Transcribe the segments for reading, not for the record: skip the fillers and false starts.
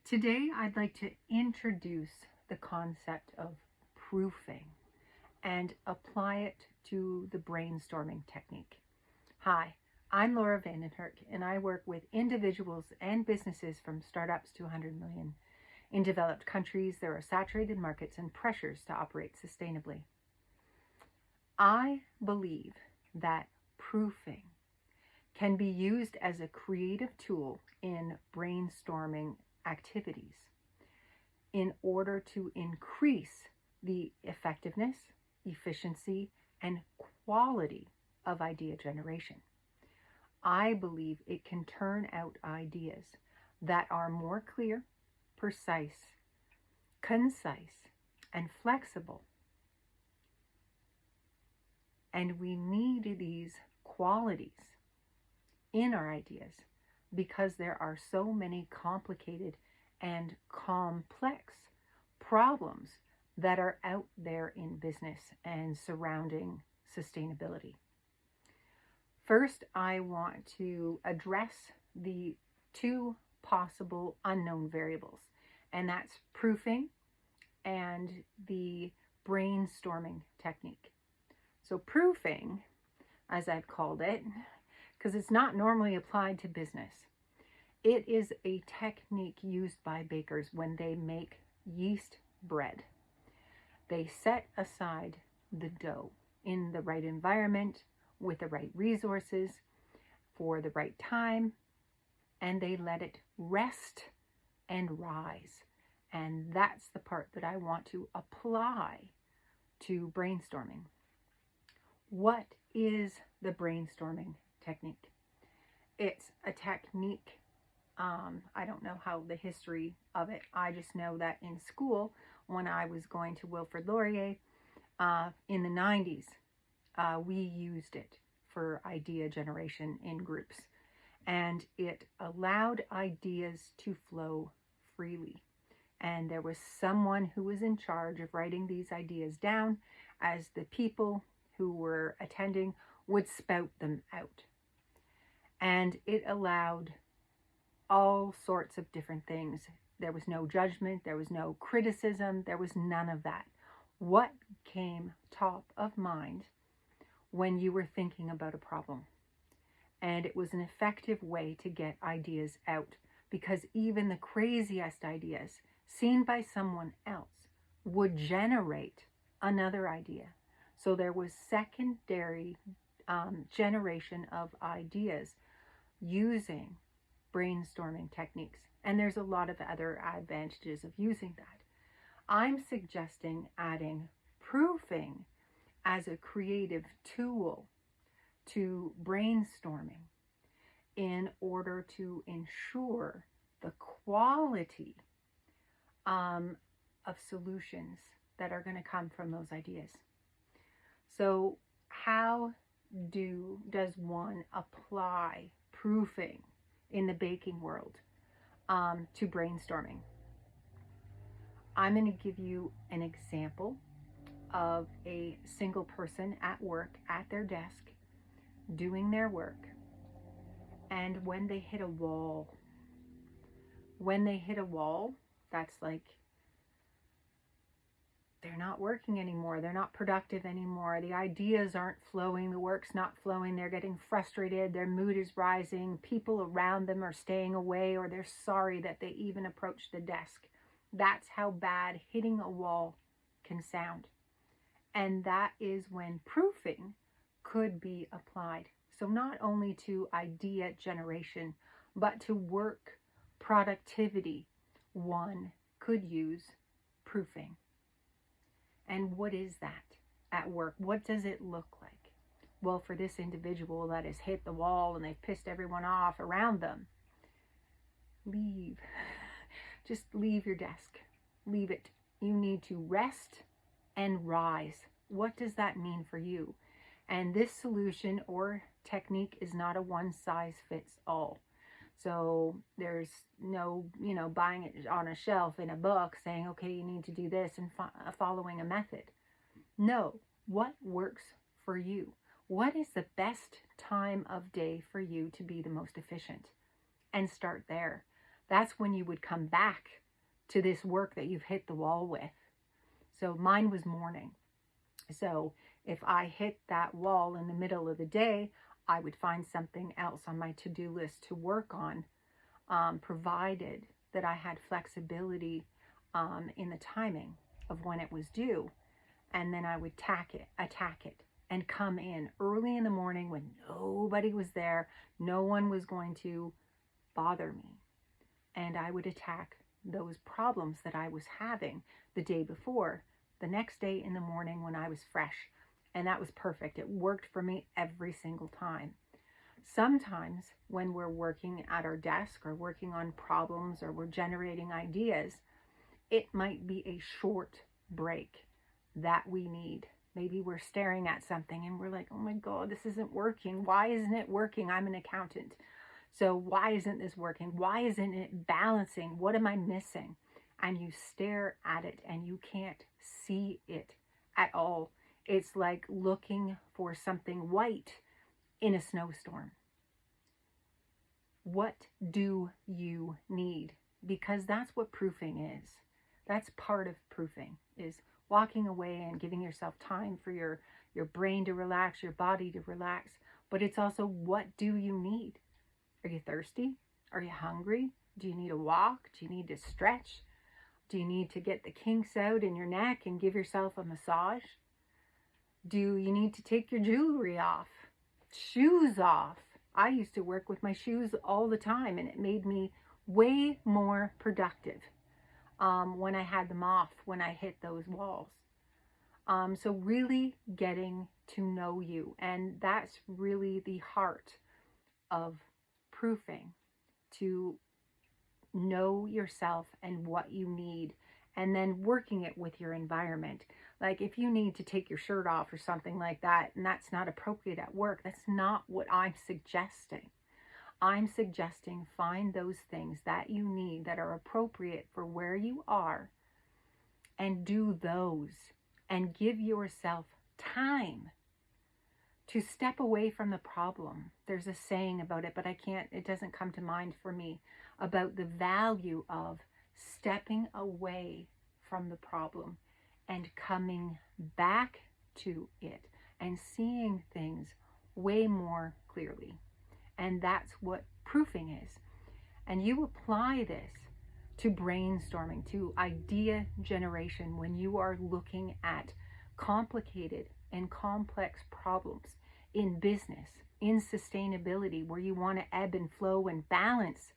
Today, I'd like to introduce the concept of proofing and apply it to the brainstorming technique. Hi, I'm Laura Vandenherk, and I work with individuals and businesses from startups to 100 million. In developed countries, there are saturated markets and pressures to operate sustainably. I believe that proofing can be used as a creative tool in brainstorming activities in order to increase the effectiveness, efficiency, and quality of idea generation. I believe it can turn out ideas that are more clear, precise, concise, and flexible. And we need these qualities in our ideas because there are so many complicated and complex problems that are out there in business and surrounding sustainability. First, I want to address the two possible unknown variables, and that's proofing and the brainstorming technique. So proofing, as I've called it, because it's not normally applied to business. It is a technique used by bakers when they make yeast bread. They set aside the dough in the right environment, with the right resources, for the right time, and they let it rest and rise. And that's the part that I want to apply to brainstorming. What is the brainstorming technique? It's a technique, I don't know how the history of it. I just know that in school, when I was going to Wilfrid Laurier in the 90s, we used it for idea generation in groups. And it allowed ideas to flow freely. And there was someone who was in charge of writing these ideas down as the people who were attending would spout them out. And it allowed all sorts of different things. There was no judgment, there was no criticism, there was none of that. What came top of mind when you were thinking about a problem? And it was an effective way to get ideas out, because even the craziest ideas seen by someone else would generate another idea. So there was secondary generation of ideas using brainstorming techniques. And there's a lot of other advantages of using that. I'm suggesting adding proofing as a creative tool to brainstorming in order to ensure the quality of solutions that are going to come from those ideas. So how does one apply proofing in the baking world to brainstorming? I'm going to give you an example of a single person at work at their desk doing their work, and when they hit a wall, that's like they're not working anymore, they're not productive anymore, the ideas aren't flowing, the work's not flowing, they're getting frustrated, their mood is rising, people around them are staying away, or they're sorry that they even approached the desk. That's how bad hitting a wall can sound. And that is when proofing could be applied. So not only to idea generation, but to work productivity, one could use proofing. And what is that at work? What does it look like? Well, for this individual that has hit the wall and they've pissed everyone off around them, leave. Just leave your desk. Leave it. You need to rest and rise. What does that mean for you? And this solution or technique is not a one-size-fits-all. So there's no, buying it on a shelf in a book saying, okay, you need to do this and following a method. No, what works for you? What is the best time of day for you to be the most efficient? And start there. that's when you would come back to this work that you've hit the wall with. So mine was morning. So if I hit that wall in the middle of the day, I would find something else on my to-do list to work on, provided that I had flexibility in the timing of when it was due. And then I would attack it, and come in early in the morning when nobody was there. No one was going to bother me. And I would attack those problems that I was having the day before, the next day in the morning when I was fresh. And that was perfect. It worked for me every single time. Sometimes when we're working at our desk or working on problems or we're generating ideas, it might be a short break that we need. Maybe we're staring at something and we're like, oh my God, this isn't working. Why isn't it working? I'm an accountant. So why isn't this working? Why isn't it balancing? What am I missing? And you stare at it and you can't see it at all. It's like looking for something white in a snowstorm. What do you need? Because that's what proofing is. That's part of proofing, is walking away and giving yourself time for your brain to relax, your body to relax. But it's also, what do you need? Are you thirsty? Are you hungry? Do you need a walk? Do you need to stretch? Do you need to get the kinks out in your neck and give yourself a massage? Do you need to take your jewelry off? Shoes off? I used to work with my shoes all the time, and it made me way more productive when I had them off, when I hit those walls. So really getting to know you, and that's really the heart of proofing, to know yourself and what you need, and then working it with your environment. Like if you need to take your shirt off or something like that, and that's not appropriate at work, that's not what I'm suggesting. I'm suggesting find those things that you need that are appropriate for where you are, and do those, and give yourself time to step away from the problem. There's a saying about it, but it doesn't come to mind for me, about the value of stepping away from the problem and coming back to it and seeing things way more clearly. And that's what proofing is. And you apply this to brainstorming, to idea generation, when you are looking at complicated and complex problems in business, in sustainability, where you want to ebb and flow and balance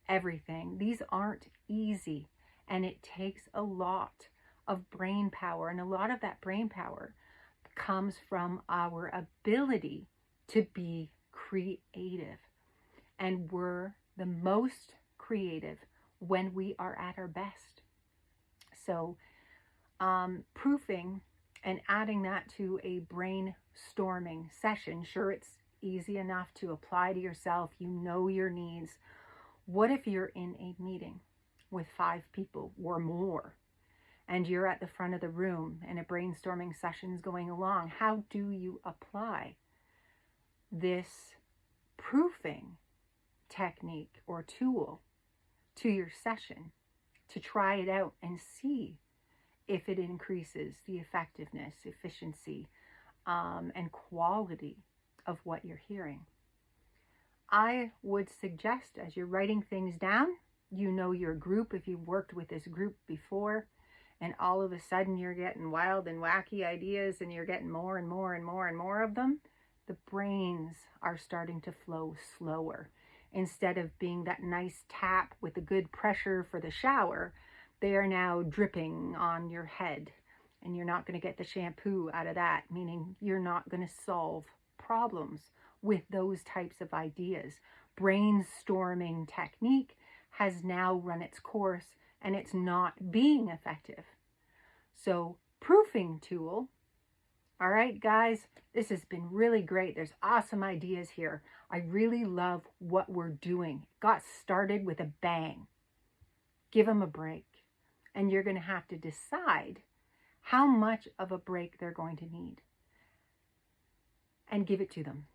everything. These aren't easy, and it takes a lot of brain power, and a lot of that brain power comes from our ability to be creative. And we're the most creative when we are at our best. So proofing and adding that to a brainstorming session, sure, it's easy enough to apply to yourself. You know your needs. What if you're in a meeting with 5 people or more, and you're at the front of the room and a brainstorming session's going along? How do you apply this proofing technique or tool to your session to try it out and see if it increases the effectiveness, efficiency, and quality of what you're hearing? I would suggest, as you're writing things down, you know your group, if you've worked with this group before, and all of a sudden you're getting wild and wacky ideas and you're getting more and more and more and more of them, the brains are starting to flow slower. Instead of being that nice tap with a good pressure for the shower, they are now dripping on your head, and you're not going to get the shampoo out of that, meaning you're not going to solve problems with those types of ideas. Brainstorming technique has now run its course, and it's not being effective. So proofing tool. All right, guys, this has been really great. There's awesome ideas here. I really love what we're doing. Got started with a bang. Give them a break. And you're going to have to decide how much of a break they're going to need, and give it to them.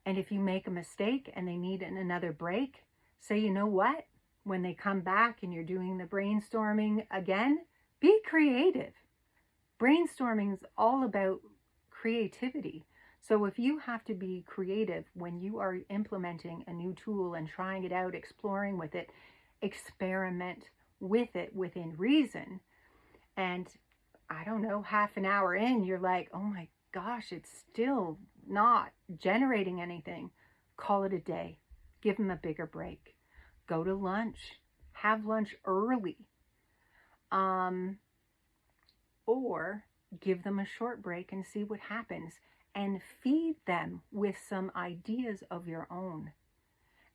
And if you make a mistake and they need another break, say, you know what? when they come back and you're doing the brainstorming again, be creative. Brainstorming is all about creativity. So if you have to be creative when you are implementing a new tool and trying it out, exploring with it, experiment with it within reason, and I don't know, half an hour in, you're like, oh my gosh, it's still not generating anything. Call it a day. Give them a bigger break. Go to lunch. Have lunch early. Or give them a short break and see what happens. And feed them with some ideas of your own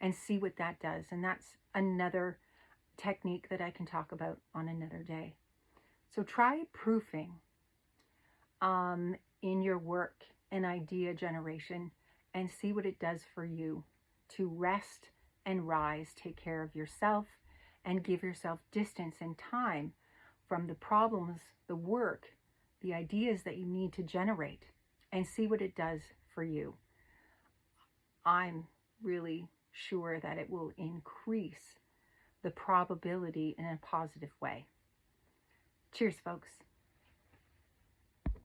and see what that does. And that's another technique that I can talk about on another day. So try proofing in your work and idea generation and see what it does for you to rest and rise, take care of yourself, and give yourself distance and time from the problems, the work, the ideas that you need to generate, and see what it does for you. I'm really sure that it will increase the probability in a positive way. Cheers, folks.